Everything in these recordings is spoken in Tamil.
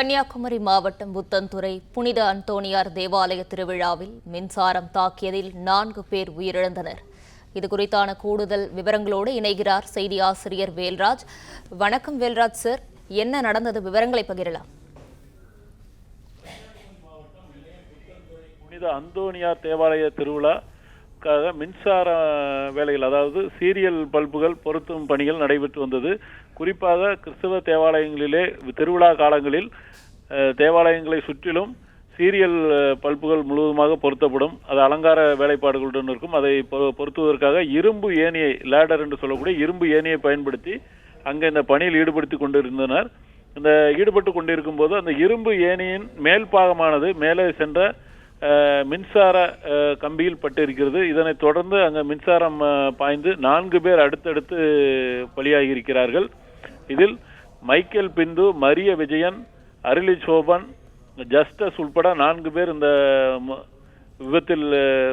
கன்னியாகுமரி மாவட்டம் புத்தன்துறை புனித அந்தோணியார் தேவாலய திருவிழாவில் மின்சாரம் தாக்கியதில் 4 பேர் உயிரிழந்தனர். இதுகுறித்தான கூடுதல் விவரங்களோடு இணைகிறார் செய்தி ஆசிரியர் வேல்ராஜ். வணக்கம் வேல்ராஜ் சார், என்ன நடந்தது, விவரங்களை பகிரலாம். புனித அந்தோணியார் தேவாலய திருவிழா மின்சார வேலைகள், அதாவது சீரியல் பல்புகள் பொருத்தும் பணிகள் நடைபெற்று வந்தது. குறிப்பாக கிறிஸ்தவ தேவாலயங்களிலே திருவிழா காலங்களில் தேவாலயங்களை சுற்றிலும் சீரியல் பல்புகள் முழுவதுமாக பொருத்தப்படும். அது அலங்கார வேலைப்பாடுகளுடன் இருக்கும். அதை பொருத்துவதற்காக இரும்பு ஏணியை, லேடர் என்று சொல்லக்கூடிய இரும்பு ஏணியை பயன்படுத்தி அங்கே இந்த பணியில் ஈடுபடுத்தி கொண்டிருந்தனர். இந்த ஈடுபட்டு கொண்டிருக்கும் போது அந்த இரும்பு ஏணியின் மேல் பாகமானது மேலே சென்ற மின்சார கம்பியில் பட்டு இருக்கிறது. இதனைத் தொடர்ந்து அங்கே மின்சாரம் பாய்ந்து 4 பேர் அடுத்தடுத்து பலியாகி இருக்கிறார்கள். இதில் மைக்கேல் பிந்து, மரிய விஜயன், அருளி சோபன், ஜஸ்டஸ் உட்பட 4 பேர் இந்த விபத்தில்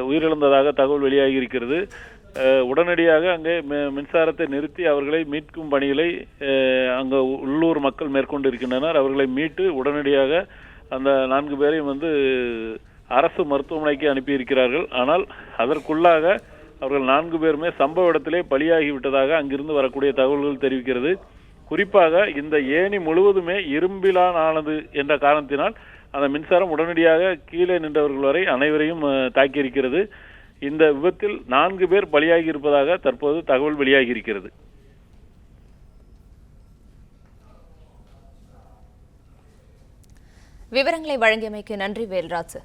உயிரிழந்ததாக தகவல் வெளியாகி இருக்கிறது. உடனடியாக அங்கே மின்சாரத்தை நிறுத்தி அவர்களை மீட்கும் பணிகளை அங்கே உள்ளூர் மக்கள் மேற்கொண்டு இருக்கின்றனர். அவர்களை மீட்டு உடனடியாக அந்த 4 பேரையும் அரசு மருத்துவமனைக்கு அனுப்பியிருக்கிறார்கள். ஆனால் அதற்குள்ளாக அவர்கள் 4 பேருமே சம்பவ இடத்திலே பலியாகிவிட்டதாக அங்கிருந்து வரக்கூடிய தகவல்கள் தெரிவிக்கிறது. குறிப்பாக இந்த ஏணி முழுவதுமே இரும்பிலான் ஆனது என்ற காரணத்தினால் அந்த மின்சாரம் உடனடியாக கீழே நின்றவர்கள் வரை அனைவரையும் தாக்கியிருக்கிறது. இந்த விபத்தில் 4 பேர் பலியாகி இருப்பதாக தற்போது தகவல் வெளியாகி இருக்கிறது. விவரங்களை வழங்கியமைக்கு நன்றி வேல்ராஜ்.